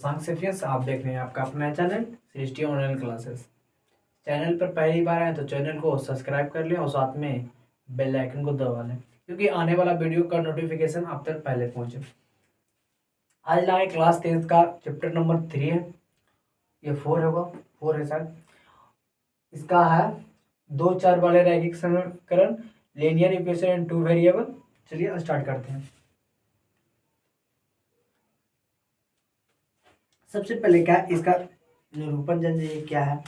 सांसेफियंस आप देख रहे हैं आपका अपना चैनल सृष्टि ऑनलाइन क्लासेस। चैनल पर पहली बार आए तो चैनल को सब्सक्राइब कर लें और साथ में बेल आइकन को दबा लें क्योंकि आने वाला वीडियो का नोटिफिकेशन आप तक पहले पहुंचे। आज लाए क्लास 10 का चैप्टर नंबर 3 है, ये 4 होगा, 4 है शायद। इसका है दो चर वाले रैखिक समीकरण, linear equation and two variable. चलिए स्टार्ट करते हैं। सबसे पहले क्या इसका निरूपण जान जाइए क्या है।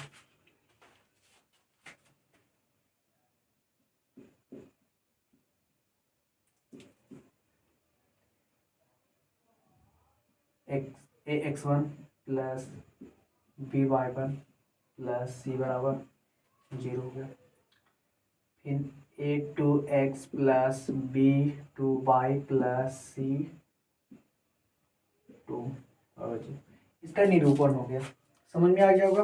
x1 plus by1 plus c बराबर 0 हो गया। फिर a2x plus b2y plus c2 और जी इसका निरूपण हो गया। समझ में आ गया होगा,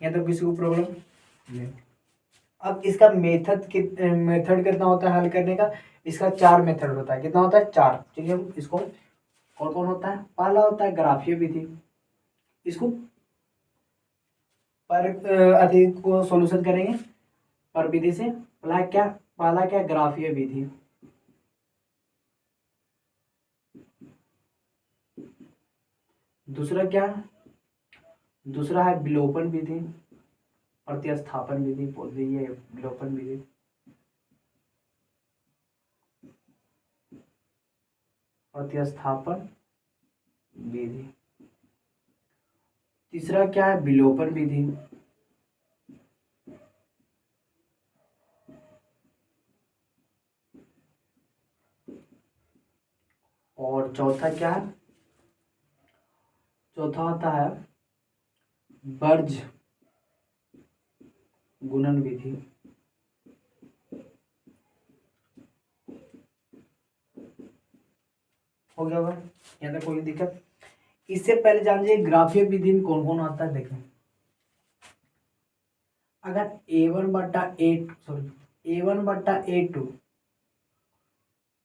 यहाँ तो किसी को प्रॉब्लम नहीं। अब इसका मेथड कितना होता है हल करने का। इसका 4 मेथड होता है। कितना होता है? 4। चलिए हम इसको कौन कौन होता है। पहला होता है ग्राफीय विधि, इसको पर अधिक को सॉल्यूशन करेंगे पर विधि से। पहला क्या ग्राफीय विधि। दूसरा क्या है? दूसरा है विलोपन विधि, प्रतिस्थापन विधि बोल दीजिए, विलोपन विधि। प्रतिस्थापन विधि। तीसरा क्या है? विलोपन विधि। और चौथा क्या है? चौथा होता है वर्ज गुणन विधि। हो गया होगा, यहाँ तक कोई दिक्कत? इससे पहले जान लीजिए ग्राफीय विधि में कौन कौन आता है। देखें, अगर a1/a2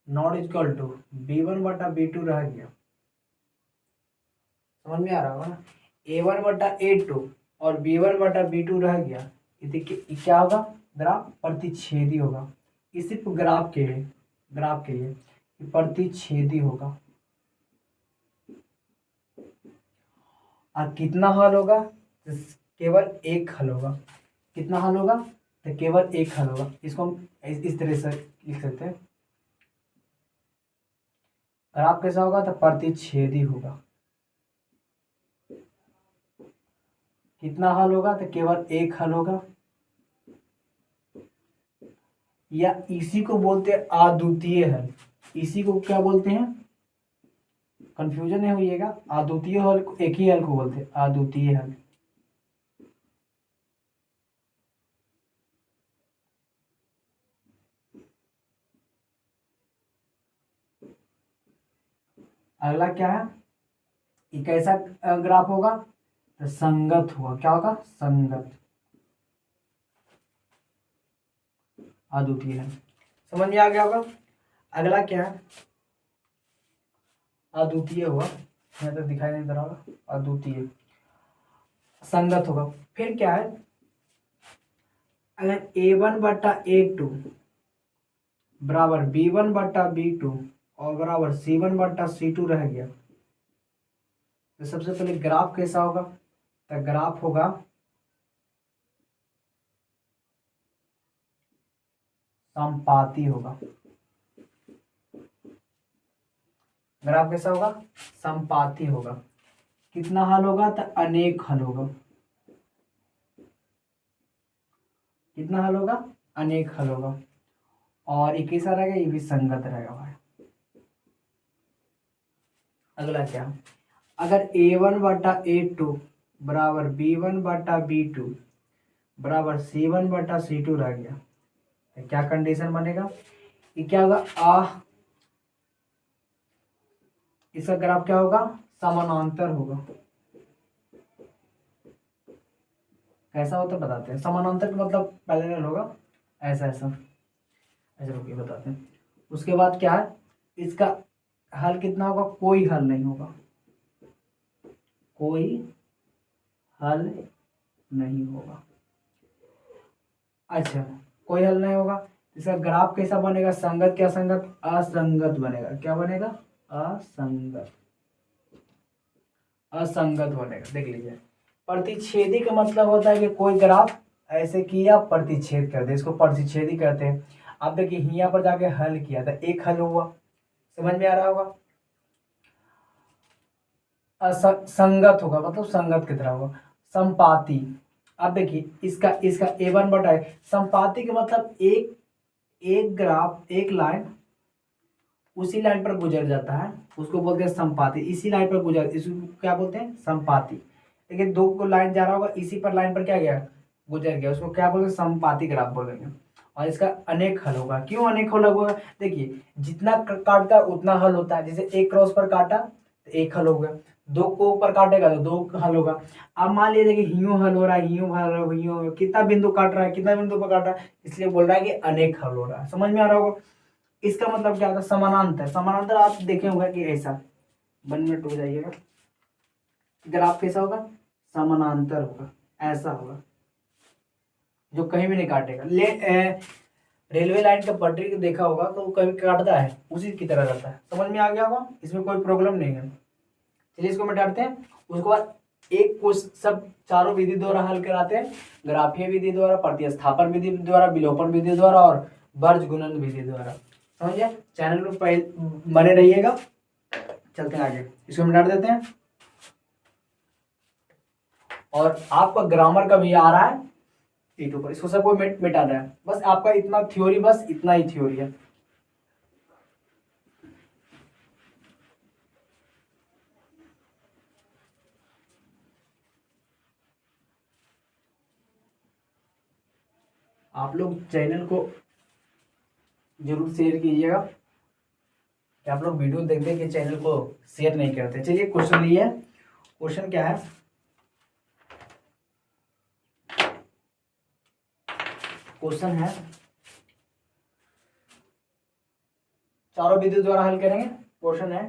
not equal to b1/b2 रह गया। समझ में आ रहा होगा ना। a1/a2 और b1/b2 रह गया, ये देखिए क्या होगा? ग्राफ प्रतिच्छेदी होगा। ये सिर्फ ग्राफ के लिए प्रतिच्छेदी होगा। और कितना हल होगा? तो केवल एक हल होगा। कितना हल होगा? तो केवल एक हल होगा। इसको हम इस तरह से लिख सकते हैं। ग्राफ कैसा होगा? तो प्रतिच्छेदी होगा। कितना हल होगा? तो केवल एक हल होगा। या इसी को बोलते हैं अद्वितीय हल। इसी को क्या बोलते हैं? कंफ्यूजन नहीं होइएगा। अद्वितीय हल को एक ही हल को बोलते हैं अद्वितीय हल। अगला क्या है? ये कैसा ग्राफ होगा? तो संगत होगा। क्या होगा? संगत, अद्वितीय है। समझ में आ गया होगा। अगला क्या है? अद्वितीय हुआ, यहाँ तक दिखाई नहीं दे रहा होगा। अद्वितीय संगत होगा। फिर क्या है? अगर a1/a2 बराबर b1/b2 और बराबर c1/c2 रह गया, तो सबसे पहले ग्राफ कैसा होगा? तो ग्राफ होगा संपाती होगा। ग्राफ कैसा होगा? संपाती होगा। कितना हल होगा? तो अनेक हल होगा। कितना हल होगा? अनेक हल होगा। और ये कैसा रहेगा? ये भी संगत रहेगा भाई। अगला क्या? अगर a1/a2 बराबर b1/b2 बराबर c1/c2 रह गया, तो क्या कंडीशन बनेगा? ये क्या होगा? इसका ग्राफ क्या होगा? समानांतर होगा। कैसा होता है बताते हैं। समानांतर का मतलब पैरेलल होगा। ऐसा ऐसा ऐसा रुकिए बताते हैं। उसके बाद क्या है? इसका हल कितना होगा? कोई हल नहीं होगा। कोई हल नहीं होगा। अच्छा, कोई हल नहीं होगा, इसका ग्राफ कैसा बनेगा? संगत क्या संगत? असंगत बनेगा। क्या बनेगा? असंगत। असंगत बनेगा। देख लीजिए, प्रतिच्छेदी का मतलब होता है कि कोई ग्राफ ऐसे किया प्रतिच्छेद कर दे, इसको प्रतिच्छेदी कहते हैं। आप देखिए यहाँ पर जाके हल किया था, एक हल हुआ, समझ में आ रहा होगा। संगत होगा मतलब संगत की तरह होगा। संपाती, अब देखिए इसका इसका A1 बटा है। संपाती का मतलब एक एक ग्राफ, एक लाइन उसी लाइन पर गुजर जाता है, उसको बोलते हैं संपाती। इसी लाइन पर गुजर, इसको क्या बोलते हैं? संपाती। लेकिन दो को लाइन जा रहा होगा, इसी पर लाइन पर क्या गया? गुजर गया, उसको क्या बोलेंगे? संपाती ग्राफ बोलेंगे। और इसका अनेक हल होगा। क्यों अनेक हल होगा? देखिए जितना काटता है उतना हल होता है। जैसे एक क्रॉस पर काटा तो एक हल होगा, दो को ऊपर काटेगा तो दो हल होगा। अब मान लीजिए कि यूं हल हो रहा है, यूं हल हो रहा है, यूं कितना बिंदु काट रहा है, कितना बिंदु पर काट रहा है, इसलिए बोल रहा है कि अनेक हल हो रहा है। समझ में आ रहा होगा। इसका मतलब क्या होता है? समानांतर। समानांतर आप देखे होंगे कि ऐसा 1 मिनट हो जाइएगा, ग्राफ कैसा होगा? समानांतर होगा, ऐसा होगा जो कहीं भी नहीं काटेगा। रेलवे लाइन का पटरी को देखा होगा तो वो कभी काटता है, उसी की तरह रहता है। समझ में आ गया होगा, इसमें कोई प्रॉब्लम नहीं है। चलिए इसको मिटाते हैं। उसके बाद एक कुछ सब चारों विधि द्वारा हल कराते हैं, ग्राफीय विधि द्वारा, प्रतिस्थापन विधि द्वारा, विलोपन विधि द्वारा और वर्ज गुणन विधि द्वारा। समझिए, चैनल पर पहले बने रहिएगा। चलते हैं आगे, इसको मिटा देते हैं। और आपका ग्रामर का भी आ रहा है E2 पर, इसको सबको मिटाना है। बस आपका इतना थ्योरी, बस इतना ही थ्योरी है। आप लोग चैनल को जरूर शेयर कीजिएगा, कि आप लोग वीडियो देख देख के चैनल को शेयर नहीं करते। चलिए क्वेश्चन लिए, क्वेश्चन क्या है? क्वेश्चन है, चारों विधि द्वारा हल करेंगे। क्वेश्चन है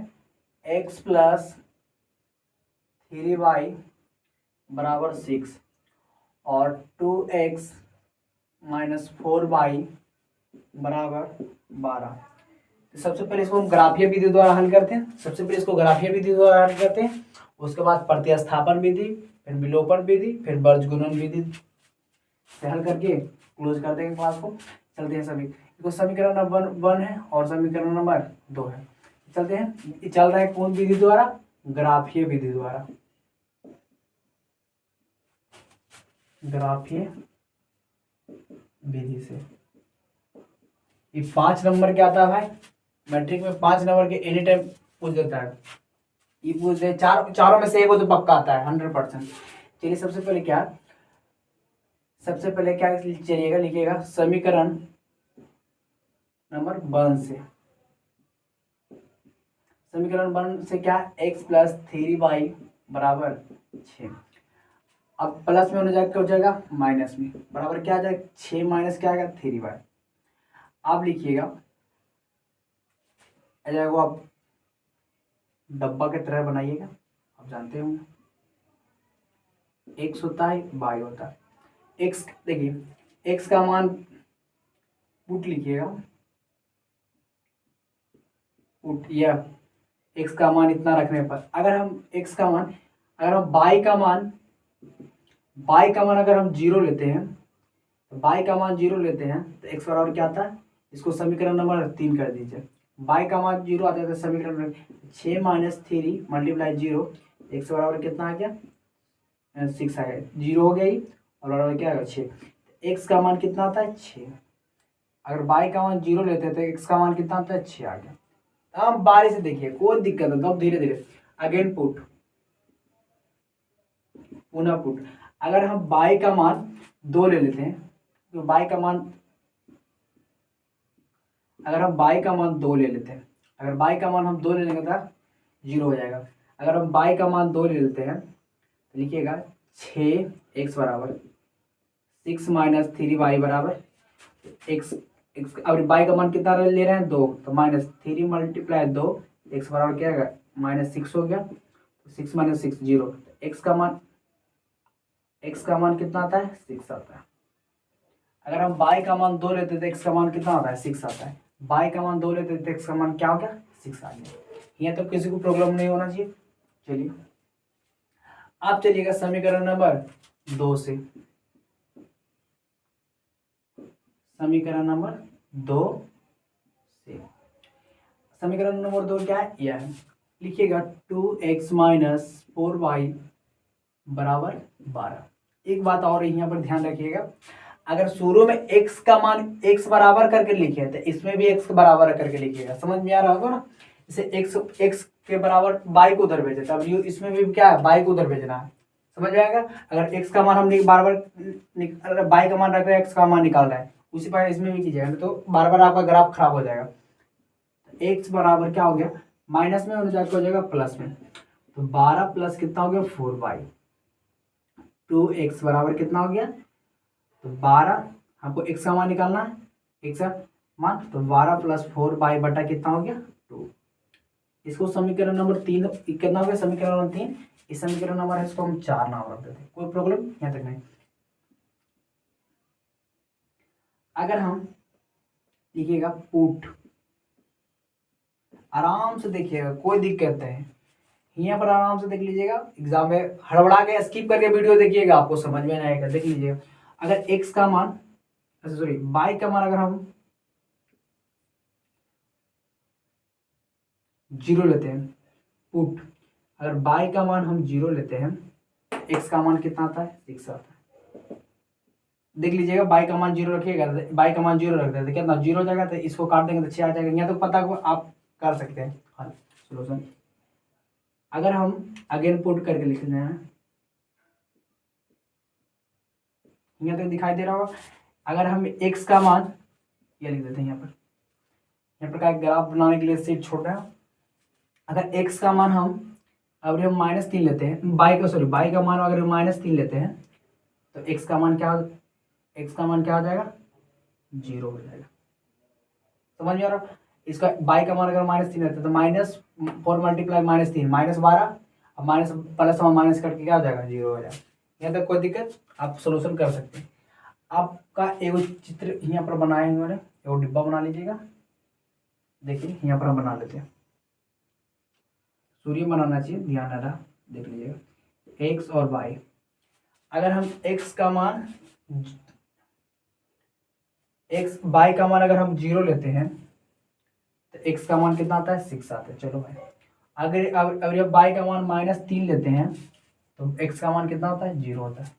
x प्लस 3y बराबर 6 और 2x माइनस 4y बराबर 12। तो सबसे पहले इसको हम ग्राफीय विधि द्वारा हल करते हैं। सबसे पहले इसको ग्राफीय विधि द्वारा हल करते हैं, उसके बाद प्रतिस्थापन विधि, फिर विलोपन विधि, फिर वर्गगुणन विधि से हल करके क्लोज कर देंगे क्लास को। चलते हैं सभी, इसको समीकरण नंबर 1 है और समीकरण नंबर 2 है। चलते हैं, चल रहा है कौन विधि द्वारा? ग्राफीय विधि द्वारा। ग्राफीय विधि से ये 5 नंबर क्या आता है भाई? मैट्रिक में 5 नंबर के एनी टाइम पूछ देता है। ये पूछ दे, चारों में से एक तो पक्का आता है 100%। चलिए सबसे पहले क्या चलिएगा, लिखिएगा समीकरण नंबर 1 से। समीकरण 1 से क्या? x प्लस 3y बराबर 6। अब प्लस में होने जाएगा, क्या हो जाएगा? माइनस में। बराबर क्या आ जाएगा? 6 माइनस क्या आएगा? 3y। आप लिखिएगा, आ जाएगा वो, आप डब्बा की तरह बनाइएगा, आप जानते होंगे x होता है, y होता है। x देखिए, x का मान पुट लिखिएगा, पुट, या x का मान इतना रखने पर अगर हम x का मान, अगर हम y का मान अगर हम 0 लेते हैं, तो y का मान 0 लेते हैं तो x बराबर क्या आता है? इसको समीकरण नंबर 3 कर दीजिए। y का मान 0 आता है तो समीकरण नंबर 6 माइनस 3 मल्टीप्लाई 0, x बराबर कितना आ गया? 6 आ गया। 0 हो गया ही, और बराबर क्या आएगा? 6। x का मान कितना आता है? 6। अगर y का मान 0 लेते हैं तो x का मान कितना आता है? 6 आ गया। अब बारी से देखिए, कोई दिक्कत है तो धीरे धीरे अगेन पुट, पुनः पुट। अगर हम y का मान 2 ले लेते हैं तो y का मान, अगर हम y का मान 2 ले लेते हैं, अगर y का मान हम 2 ले लेंगे तो 0 हो जाएगा। अगर हम y का मान 2 ले लेते हैं तो लिखिएगा 6x बराबर 6 माइनस 3y बराबर x। अब y का मान कितना ले रहे हैं? 2, तो माइनस 3 मल्टीप्लाई 2, x बराबर क्या आएगा? -6 हो गया। 6 माइनस 6 0, एक्स का मान कितना आता है 6 आता है। अगर हम y का मान 2 लेते तो x का मान कितना आता है 6 आता है। y का मान 2 लेते तो x का मान क्या हो गया 6 आ गया। यहाँ तो किसी को प्रॉब्लम नहीं होना चाहिए। चलिए आप चलिएगा समीकरण नंबर 2 से, समीकरण नंबर 2 से, समीकरण नंबर 2 क्या है, यह है। लिखिएगा 2x माइनस 4y बराबर 12। एक बात और यहाँ पर ध्यान रखिएगा, अगर शुरू में x का मान x बराबर करके लिखे तो इसमें भी x बराबर करके लिखिएगा। समझ में आ रहा होगा ना, जैसे x के बराबर y को उधर भेजे, तब इसमें भी क्या है y को उधर भेजना है। समझ में आएगा। अगर x का मान हम बार बार अगर y का मान रख रहे हैं x का मान निकाल रहा है, उसी पर इसमें भी कीजिएगा तो बार बार आपका ग्राफ खराब हो जाएगा। x बराबर क्या हो गया, माइनस में हो जाएगा प्लस में, तो 12 प्लस कितना हो गया 4y। 2x बराबर कितना हो गया, तो 12, हमको x का मान निकालना है, x का मान, तो 12 प्लस 4y बटा कितना हो गया 2। इसको समीकरण नंबर 3 कितना हो गया, समीकरण नंबर 3। इस समीकरण नंबर है, इसको हम 4 नाम रख देते, कोई प्रॉब्लम यहाँ तक नहीं। अगर हम लिखिएगा पुट, आराम से देखिएगा, कोई दिक्कत है यहाँ पर, आराम से देख लीजिएगा। एग्जाम में हड़बड़ा के स्किप करके वीडियो देखिएगा, आपको समझ में नहीं आएगा। देख लीजिएगा, अगर x का मान सॉरी y का मान अगर हम 0 लेते हैं, पुट अगर y का मान हम 0 लेते हैं, x का मान कितना आता है 6 आता है। देख लीजिएगा, y का मान 0 रखिएगा, y का मान 0 रख देते कितना 0 हो जाएगा, तो इसको काट देंगे तो 6 आ जाएगा। यहाँ तो पता आप कर सकते हैं हल सोल्यूशन। अगर हम अगेन पुट करके लिख रहे हैं, यहाँ तक दिखाई दे रहा होगा। अगर हम x का मान ये लिख देते हैं यहाँ पर का ग्राफ बनाने के लिए सीट छोड़ रहे हैं। अगर x का मान हम अगर हम -3 लेते हैं, y का मान अगर -3 लेते हैं, तो x का मान क्या हो जाएगा 0 हो जाएगा। समझ में आ रहा। इसका y का मान अगर -3 लेते हैं तो -4 मल्टीप्लाई -3 -12, अब माइनस प्लस और माइनस करके क्या हो जाएगा 0 हो जाएगा। यहाँ तक कोई दिक्कत, आप सोल्यूशन कर सकते हैं। आपका एगो चित्र यहाँ पर बनाए हैं मैंने, एगो डिब्बा बना लीजिएगा। देखिए यहाँ पर हम बना लेते हैं, सूर्य बनाना चाहिए, ध्यान रहा, देख लीजिएगा x और y। अगर हम x का मान y का मान अगर हम 0 लेते हैं तो x का मान कितना आता है 6 आता है। चलो भाई, अगर y का मान -3 लेते हैं तो x का मान कितना होता है 0 होता है।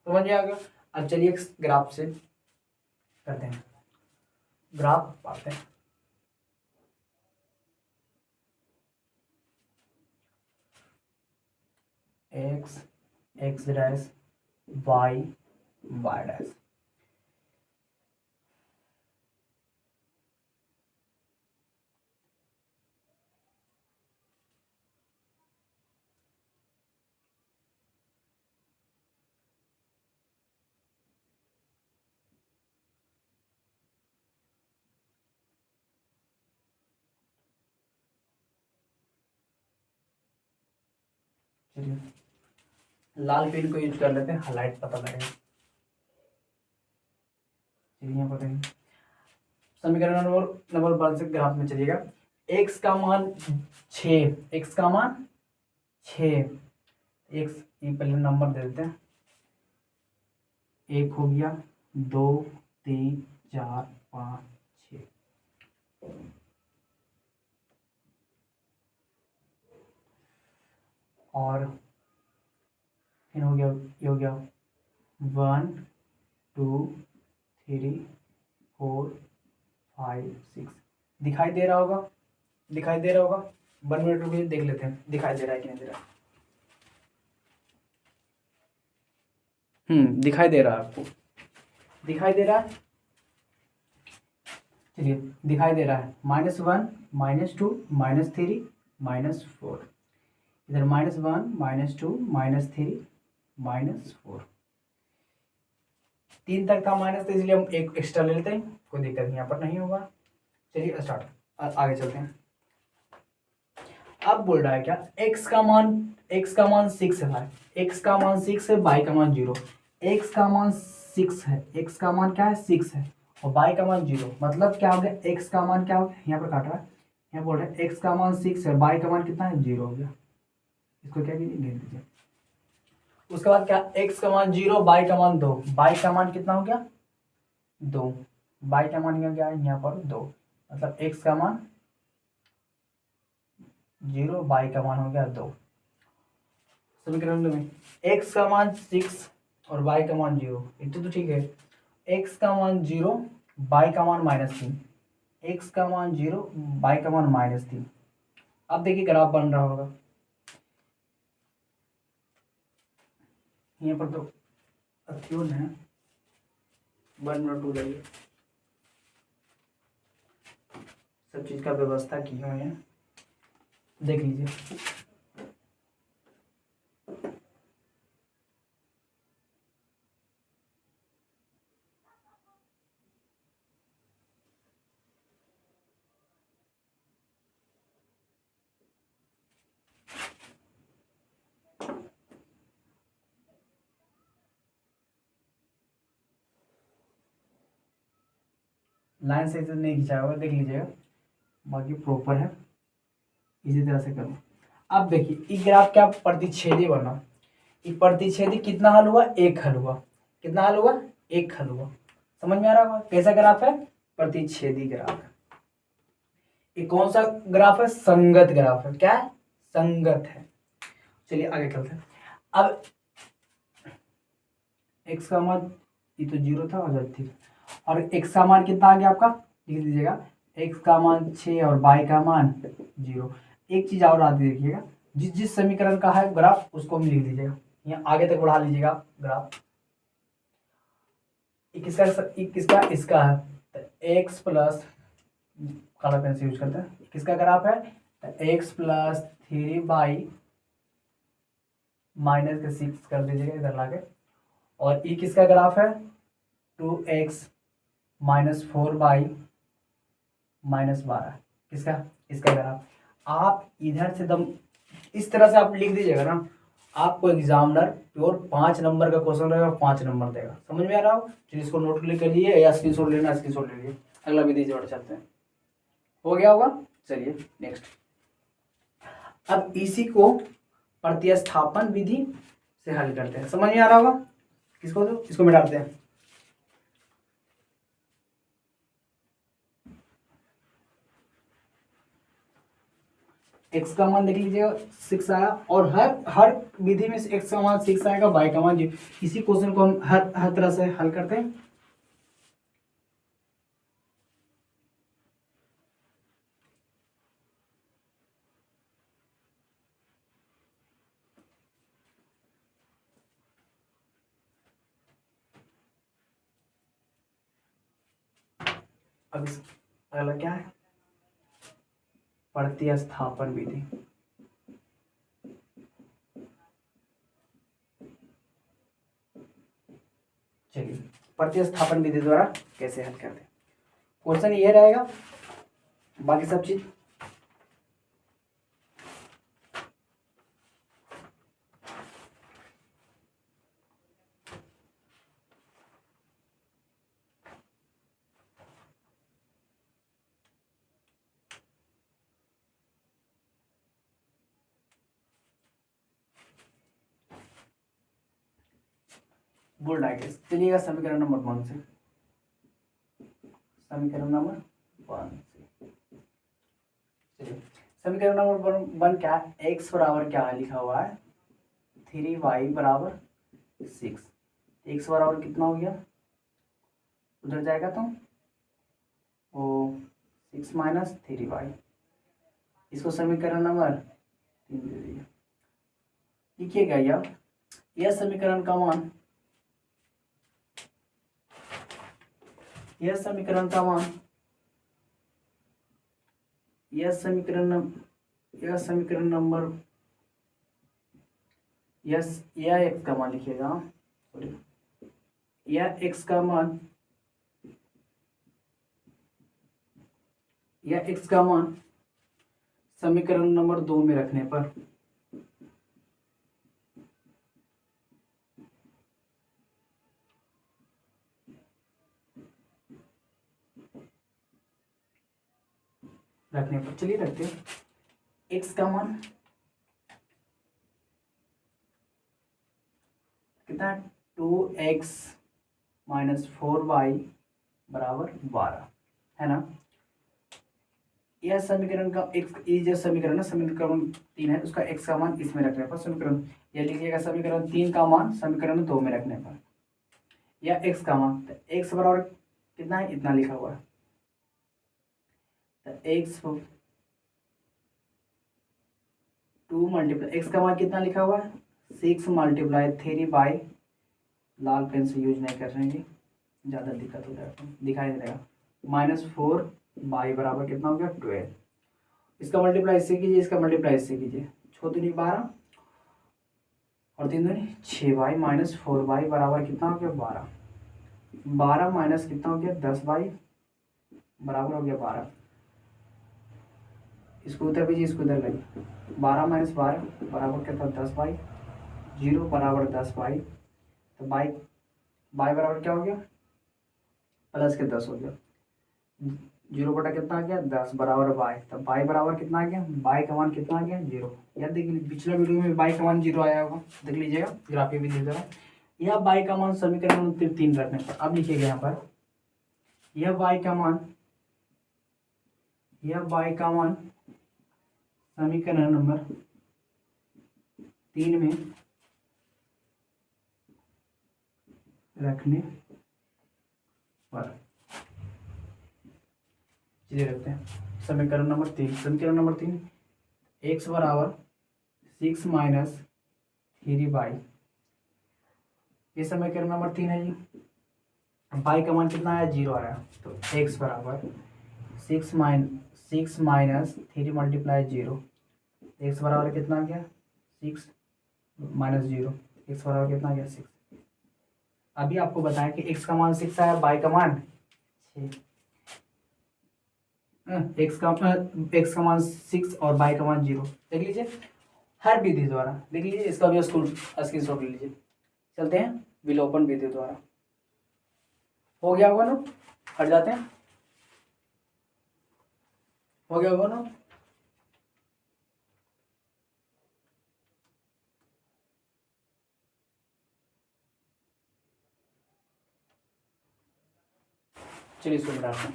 समझ में आ गया। अब चलिए ग्राफ से करते हैं, ग्राफ पाते हैं। x डैश y डैश, चलिए लाल पेन को यूज कर लेते हैं, हाईलाइट पता लगेगा। चलिए यहाँ पर समीकरण नंबर 1 से ग्राफ में चलिएगा। x का मान 6, x का मान 6, x ये पहले नंबर दे देते हैं, 1 हो गया, 2 3 4 5 6, और फिर हो गया, ये हो गया 1 2 3 4 5 6। दिखाई दे रहा होगा, 1 मिनट रुकिए, देख लेते हैं दिखाई दे रहा है कि नहीं दे रहा। दिखाई दे रहा है, आपको दिखाई दे रहा है। चलिए दिखाई दे रहा है -1 -2 -3 -4, इधर -1 -2 -3 -4, 3 तक था माइनस, तो इसलिए हम एक एक्स्ट्रा ले लेते हैं, कोई दिक्कत यहाँ पर नहीं होगा। चलिए स्टार्ट, आगे चलते हैं। अब बोल रहा है क्या, x का मान 6 है भाई, x का मान 6 है, y का मान 0। x का मान 6 है, x का मान क्या है 6 है, और y का मान 0, मतलब क्या हो गया, x का मान क्या हो गया, यहाँ पर काट रहा है, यहाँ बोल रहा है x का मान 6 है, y का मान कितना है 0 हो गया। इसको क्या कीजिए, लिख दीजिए। उसके बाद क्या, x का मान 0, y का मान 2, y का मान कितना हो गया 2, y का मान क्या है यहाँ पर 2, मतलब x का मान 0, y का मान हो गया 2। समीकरण में x का मान 6 और y का मान 0, इतना तो ठीक है। x का मान 0, y का मान -3, x का मान 0, y का मान -3। अब देखिए ग्राफ बन रहा होगा, यहाँ पर तो अथ्योन है, 1 मिनट हो जाइए, सब चीज़ का व्यवस्था की हुई है, देख लीजिए। लाइन से तो नहीं खिंचाया होगा, देख लीजिएगा, बाकी प्रॉपर है, इसी तरह से करो। अब देखिए ये ग्राफ क्या प्रतिच्छेदी बना, ये प्रतिच्छेदी कितना हल हुआ, एक हल हुआ, कितना हल हुआ, एक हल हुआ। समझ में आ रहा होगा कैसा ग्राफ है, प्रतिच्छेदी ग्राफ है। ये कौन सा ग्राफ है, संगत ग्राफ है, क्या है, संगत है। चलिए आगे चलते हैं। अब x का मान, ये तो 0 था और थी, और x का मान कितना आ गया आपका, लिख दीजिएगा, x का मान 6 और y का मान 0। एक चीज और आती देखिएगा, जिस जिस समीकरण का है ग्राफ उसको हम लिख दीजिएगा, यहाँ आगे तक बढ़ा लीजिएगा ग्राफ। किसका इसका है, तो x प्लस, काला पेन से यूज करते हैं, किसका ग्राफ है, x प्लस 3y माइनस के 6 कर दीजिएगा इधर लाके, और ई किसका ग्राफ है, 2x माइनस 4y माइनस 12, किसका, इसका ग्राफ। आप इधर से दम इस तरह से आप लिख दीजिएगा ना, आपको एग्जामिनर प्योर 5 नंबर का क्वेश्चन रहेगा, 5 नंबर देगा। समझ में आ रहा हो, चलिए इसको नोट कर लीजिए या स्क्रीनशॉट लेना, स्क्रीनशॉट ले लीजिए। अगला विधि जोड़ चलते हैं, हो गया होगा। चलिए नेक्स्ट, अब इसी को प्रतिस्थापन विधि से हल करते हैं। समझ में आ रहा होगा, किसको, तो इसको मिटाते हैं। x का मान देख लीजिएगा 6 आया, और हर हर विधि में x का मान 6 आएगा, y का मान 0। इसी क्वेश्चन को हम हर हर तरह से हल करते हैं। अब अगला क्या है, प्रतिस्थापन विधि। चलिए प्रतिस्थापन विधि द्वारा कैसे हल करते हैं, क्वेश्चन ये रहेगा, बाकी सब चीज बोल रहा है। चलिएगा समीकरण नंबर 1 से, समीकरण नंबर 1 से चलिए, समीकरण नंबर 1 क्या है, x बराबर क्या है लिखा हुआ है, 3y बराबर 6। x बराबर कितना हो गया, उधर जाएगा तो वो 6 माइनस 3y, इसको समीकरण नंबर 3 दे दीजिए। लिखिएगा यह समीकरण का मान, यह समीकरण का मान, यह समीकरण नंबर, यह x का मान लिखिएगा, सॉरी, यह x का मान, यह x का मान समीकरण नंबर 2 में रखने पर चलिए रखते हैं x का मान कितना है, 2x माइनस 4y बराबर 12 है ना। यह समीकरण का ये जो समीकरण है समीकरण 3 है, उसका x का मान इसमें रखने पर समीकरण, यह लिखिएगा समीकरण 3 का मान समीकरण 2 में रखने पर, या x का मान, तो x बराबर कितना है, इतना लिखा हुआ है, तो x 2 मल्टीप्लाई, एक्स का मान कितना लिखा हुआ है 6 मल्टीप्लाई 3 बाई, लाल पेन से यूज नहीं कर रहे हैं, ज़्यादा दिक्कत हो जाएगा, दिखाई देगा, -4 बाई बराबर कितना हो गया 12। इसका मल्टीप्लाई इससे कीजिए, इसका मल्टीप्लाई इससे कीजिए, 6 दूनी 12 और 3 दूनी 6 बाई -4 बाई बराबर कितना हो गया 12। 12 माइनस कितना हो गया 10 बाई बराबर हो गया 12। इसको उधर भेजिए, इसको उधर लगे, 12 माइनस 12 बराबर कितना 10 बाई, 0 बराबर 10 बाई, तो बाई बाई बराबर क्या हो गया प्लस के 10 हो गया, 0 बटा कितना आ गया 10 बराबर बाई, तो बाई बराबर कितना आ गया, बाई का मान कितना आ गया 0। यार देख लीजिए पिछले वीडियो में बाई का मान 0 आया होगा, देख लीजिएगा ग्राफी भी दे जरा। यह बाई का मान समीकरण 3 रखने पर, अब लिखिएगा यहाँ पर यह बाई का मान समीकरण नंबर 3 में रखने पर, चलिए रखते हैं समीकरण नंबर 3, x बराबर 6 माइनस 3 बाई, ये समीकरण नंबर 3 है जी। बाई का मान कितना आया 0 आया, तो x बराबर 6 माइनस 3 मल्टीप्लाई 0, x बराबर कितना आ गया 6 माइनस 0, x बराबर कितना आ गया 6। अभी आपको बताया कि x का मान 6 आया, बाई का मान 6, x का मान 6 और बाई का मान 0, देख लीजिए हर विधि द्वारा, देख लीजिए इसका भी स्क्रीनशॉट ले लीजिए। चलते हैं विलोपन विधि द्वारा, हो गया होगा ना, हट जाते हैं, हो गया होगा ना। चलिए इसको मिटाते हैं,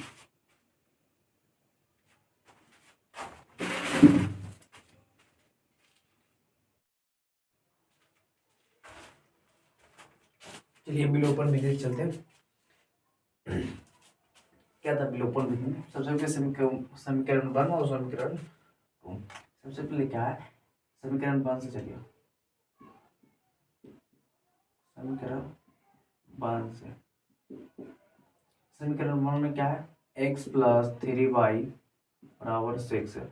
चलिए विलोपन विधि चलते हैं। क्या था विलोपन विधि में, सबसे पहले समीकरण 1 और समीकरण 2, सबसे पहले क्या है समीकरण 1 से चलिए, समीकरण 1 से, समीकरण 1 में क्या है x प्लस 3y बराबर 6 है,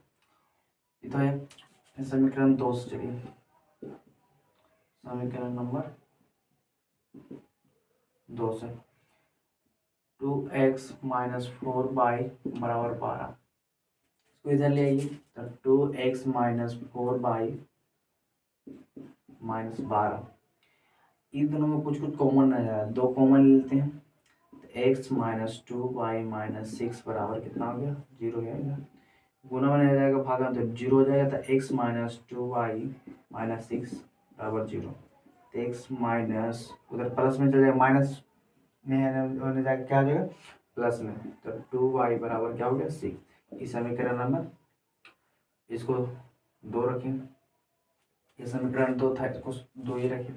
ये तो है। समीकरण 2 से चलिए, समीकरण नंबर 2 से 2x माइनस 4y बराबर 12, इसको इधर ले आइए, तो 2x माइनस 4y माइनस 12, इन दोनों में कुछ कॉमन नहीं आया, 2 कॉमन लेते हैं, तो x माइनस 2y माइनस 6 बराबर कितना हो गया 0 है, गुना में आ जाएगा भागा तो 0 हो जाएगा, तो x माइनस 2y माइनस 6 बराबर 0, तो x माइनस उधर प्लस में चल जाएगा, माइनस में होने जाएगा क्या हो जाएगा प्लस में, तो 2y बराबर क्या हो गया 6। इस समीकरण नंबर, इसको 2 रखें, ये समीकरण 2 था, इसको 2 ही रखें,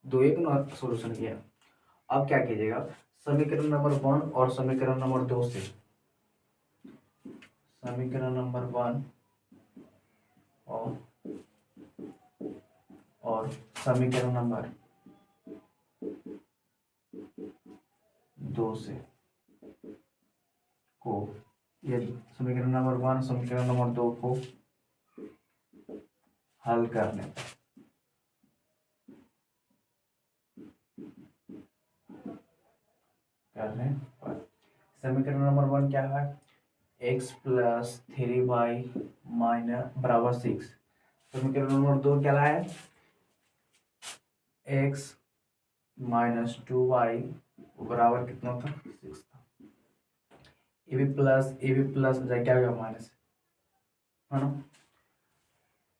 2 एक सोल्यूशन किया। अब क्या कीजिएगा समीकरण नंबर 1 और समीकरण नंबर 2 से, समीकरण नंबर 1 और समीकरण नंबर 2 से को, ये समीकरण नंबर 1 समीकरण नंबर 2 को हल करने पर, समीकरण नंबर 1 क्या है एक्स प्लस 3y माइनस बराबर 6। समीकरण नंबर 2 क्या है? एक्स माइनस 2y बराबर कितना था? 6 था। ए बी प्लस क्या हो गया? माइनस, है ना?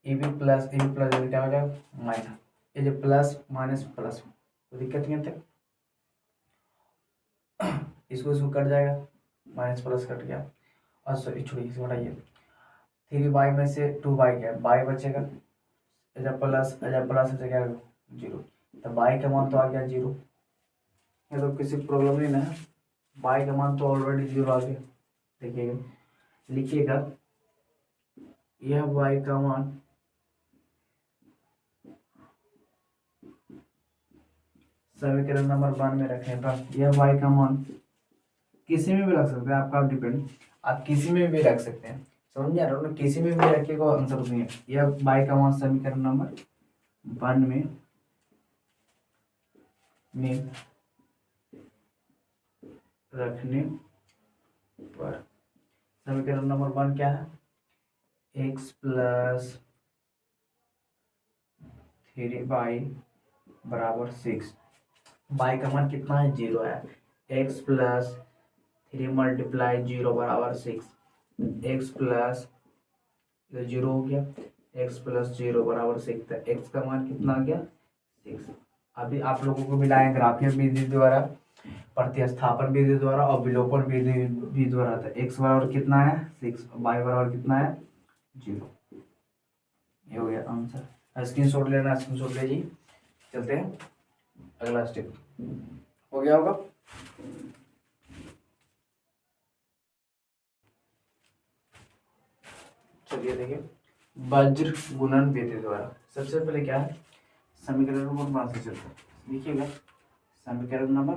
ए बी प्लस क्या हो गया? माइनस। ये जो प्लस माइनस प्लस, कोई दिक्कत नहीं है। इसको कट जाएगा, माइनस प्लस कट गया। और सॉरी छोड़िए, इसे हटाइए। 3y में से 2y क्या है? y बचेगा, प्लस क्या? 0। तो y का मान तो आ गया 0। ये तो किसी प्रॉब्लम नहीं ना है, y का मान तो ऑलरेडी 0 आ गया। देखिएगा, लिखिएगा यह y का मान समीकरण नंबर 1 में रखने पर यह y का मान किसी में भी रख सकते हैं, आपका डिपेंड, आप किसी में भी रख सकते हैं। समझ में आ रहा है? किसी में भी रखिएगा, आंसर नहीं है। यह y का मान समीकरण नंबर 1 में रखने पर समीकरण नंबर 1 क्या है? एक्स प्लस 3y बराबर 6। y का मान कितना है? 0 है। एक्स प्लस 3 मल्टीप्लाई 0 बराबर 6। एक्स प्लस 0 हो गया, एक्स प्लस 0 बराबर 6। एक्स का मान कितना आ गया? 6। अभी आप लोगों को मिलाएं ग्राफीय विधि द्वारा, प्रतिस्थापन विधि द्वारा और विलोपन विधि द्वारा। था एक्स बराबर कितना है? 6। वाई बराबर कितना है? 0। ये हो गया आंसर। स्क्रीनशॉट लेना, स्क्रीनशॉट लीजिए। चलते हैं अगला स्टेप। हो गया होगा? चलिए देखिए, वज्र गुणन विधि द्वारा सबसे पहले क्या है? समीकरण नंबर 1 से चलते हैं। लिखिएगा समीकरण नंबर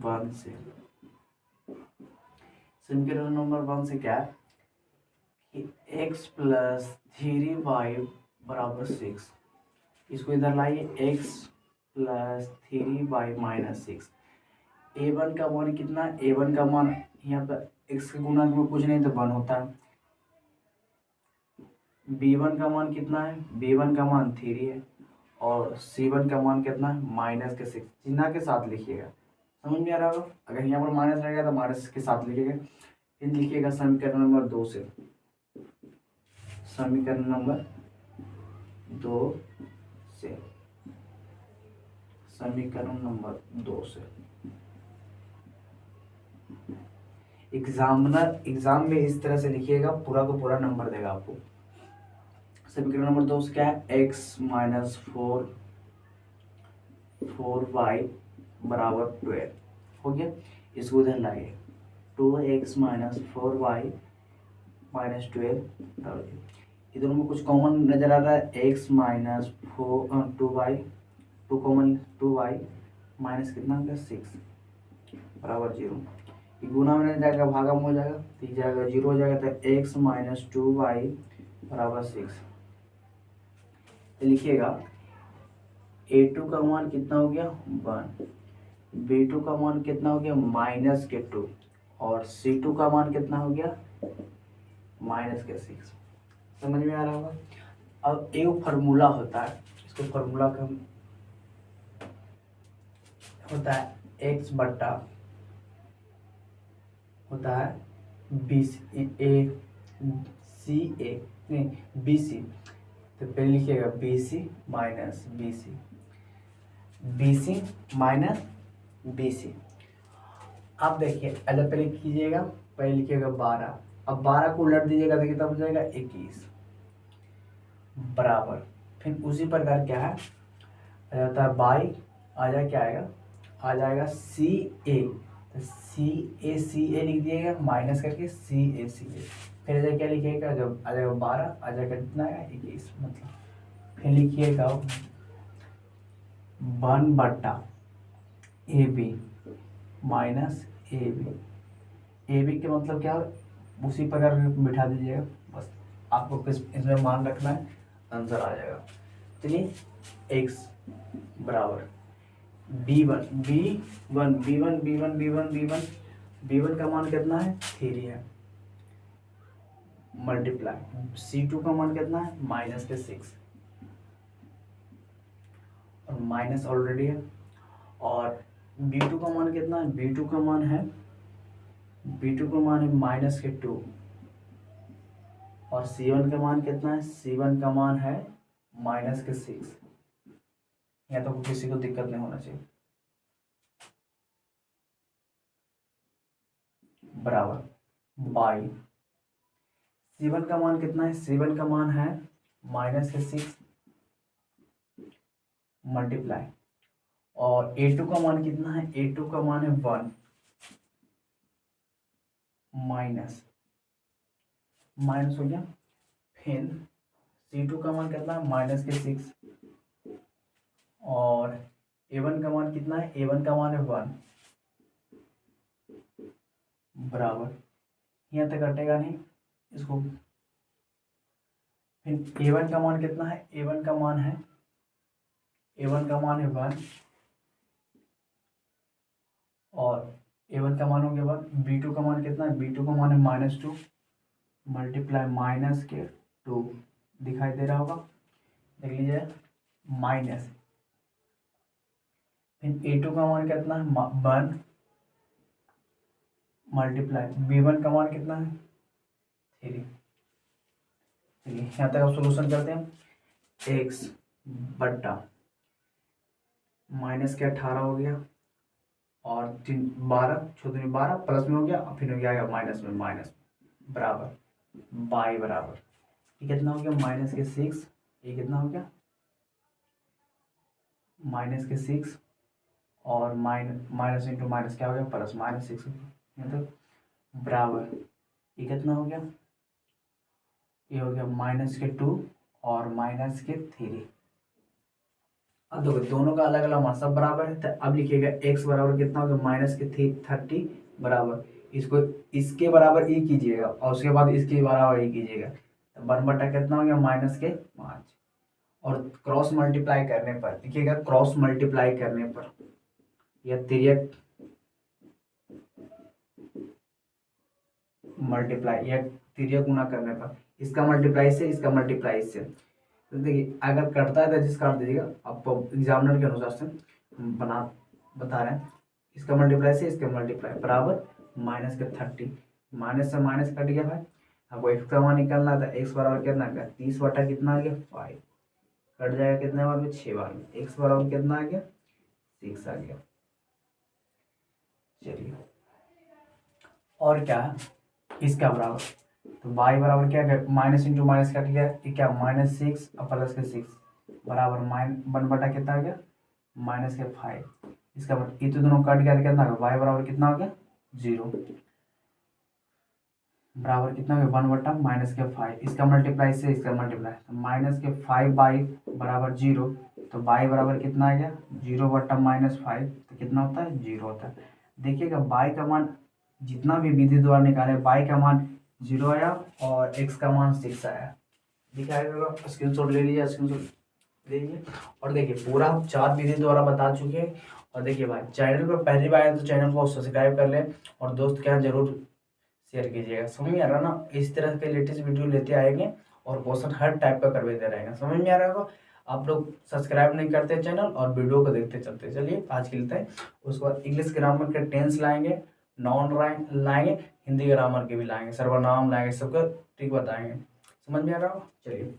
1 से। समीकरण नंबर 1 से क्या है कि x प्लस 3y बराबर 6। इसको इधर लाइए, x plus 3y minus 6। a1 का मान कितना है? a1 का मान यहाँ पर x के गुणक में कुछ नहीं तो 1 होता है। b1 का मान कितना है? b1 का मान 3 है और c1 का मान कितना है? माइनस के 6। चिन्ह के साथ लिखिएगा, समझ में आ रहा होगा? अगर यहाँ पर माइनस रहेगा तो माइनस के साथ लिखिएगा। फिर लिखिएगा समीकरण नंबर 2 से। समीकरण नंबर 2 से, समीकरण नंबर 2 से। एग्जाम में इस तरह से लिखिएगा, पूरा को पूरा नंबर देगा आपको। समीकरण नंबर 2 से क्या है? x माइनस 4y बराबर 12 हो गया। इसको इधर लाइए, 2x माइनस 4y माइनस 12। इधर में कुछ कॉमन नजर आ रहा है, x minus 2y, 2 common, 2y minus कितना हो गया? 6 बराबर 0। गुना में जाएगा, भागा में हो जाएगा, तो जाएगा 0 हो जाएगा। तो x माइनस 2y बराबर 6। लिखिएगा a2 का मान कितना हो गया? 1। b2 का मान कितना हो गया? माइनस के 2। और c2 का मान कितना हो गया? माइनस के 6। समझ में आ रहा होगा? अब एक फार्मूला होता है, इसको फार्मूला का होता है x बट्टा होता है बी सी। तो पहले लिखिएगा B C minus B C, B C minus B C. आप देखिए, अलग पहले कीजिएगा, पहले लिखिएगा 12। अब 12 को उलट दीजिएगा तो कितना हो जाएगा? 21 बराबर। फिर उसी प्रकार क्या है आ जाता है बाई, आ जाए क्या आएगा? आ जाएगा सी ए। तो सी ए लिख दिएगा माइनस करके सी ए। फिर क्या लिखिएगा? जब आ जाएगा 12, आ जाएगा कितना आएगा? 21 मतलब। फिर लिखिएगा 1 बट्टा A B minus A B के मतलब क्या? उसी प्रकार बिठा दीजिएगा, बस आपको किस इसमें मान रखना है, आंसर आ जाएगा। चलिए x बराबर B1 का मान कितना है 3 है, मल्टीप्लाई C2 का मान कितना है -6 और माइनस ऑलरेडी है, और B2 का मान कितना है, B2 का मान है -2 और C1 का मान कितना है, C1 का मान है -6। या तो किसी को दिक्कत नहीं होना चाहिए। बराबर बाई C1 का मान कितना है, C1 का मान है -6 मल्टीप्लाई, और A2 का मान कितना है, A2 का मान है 1 माइनस हो गया। फिर C2 का मान कितना है -6 और A1 का मान कितना है, A1 का मान है 1 बराबर, यहाँ तक कटेगा नहीं इसको। फिर A1 का मान कितना है, A1 का मान है 1 और A1 का मान हो गया 1। B2 का मान कितना है, B2 का मान है -2 मल्टीप्लाई -2 दिखाई दे रहा होगा, देख लीजिए माइनस। फिर A2 का मान कितना है 1 मल्टीप्लाई B1 का मान कितना है 3। चलिए यहाँ तक आप सोल्यूशन करते हैं। x बट्टा माइनस के 18 हो गया और 12 प्लस में हो गया, फिर हो गया माइनस में बराबर बाई बराबर ये कितना हो गया -6, ये कितना हो गया -6 और माइनस इंटू माइनस क्या हो गया प्लस -6 मतलब बराबर ये कितना हो गया, ये हो गया -2 और -3। अब देखो दोनों का अलग अलग मान सब बराबर है, तो अब लिखिएगा x बराबर कितना हो गया -30 बराबर, इसको इसके बराबर e कीजिएगा और उसके बाद इसके बराबर e कीजिएगा, तो 1 कितना हो गया -5 और क्रॉस मल्टीप्लाई करने पर लिखिएगा, क्रॉस मल्टीप्लाई करने पर या तिर्यक मल्टीप्लाई या तिर्यक गुना करने पर इसका मल्टीप्लाई से इसका मल्टीप्लाई से, तो देखिए अगर कटता है तो जिस काट दीजिएगा, आपको एग्जामिनर के अनुसार से हम बता रहे हैं। इसका मल्टीप्लाई से इसका मल्टीप्लाई बराबर -30, माइनस से माइनस कट गया भाई, आपको x का मान निकालना था, x बराबर कितना आ गया 30 बटा कितना आ गया 5, कट जाएगा कितने बार में 6 बार में, x बराबर कितना आ गया 6 आ गया। चलिए और क्या है इसका बराबर, तो y बराबर क्या है माइनस इंटू माइनस कट गया, ये क्या -6 और प्लस के 6 बराबर 1 बटा कितना आ गया -5, इसका मतलब ये तो दोनों कट गया तो कितना हो गया y बराबर कितना हो गया 0 बराबर कितना हो गया 1 बटा -5, इसका मल्टीप्लाई से इसका मल्टीप्लाई, तो -5 बराबर 0, तो y बराबर कितना आ गया 0 बटा -5, तो कितना होता है 0 होता है। देखिएगा y का मान जितना भी विधि द्वारा निकाले y का मान 0 आया और x का मान 6 आया, दिखाएगा स्क्रीनशॉट ले लीजिए, स्क्रीनशॉट ले लीजिए। और देखिए पूरा 4 विधि द्वारा बता चुके हैं। और देखिए भाई चैनल पर पहली बार आए तो चैनल को सब्सक्राइब कर लें और दोस्त के यहाँ जरूर शेयर कीजिएगा, समझ में आ रहा ना, इस तरह के लेटेस्ट वीडियो लेते आएंगे और क्वेश्चन हर टाइप का करवाते रहेंगे, समझ में आ रहा होगा। आप लोग सब्सक्राइब नहीं करते चैनल और वीडियो को देखते चलते, चलिए आज के लिए उसके बाद इंग्लिश ग्रामर के टेंस लाएंगे, नॉन लाएंगे, हिंदी ग्रामर के भी लाएंगे, सर्वनाम लाएंगे, सबका ट्रिक बताएंगे, समझ में आ रहा हो। चलिए।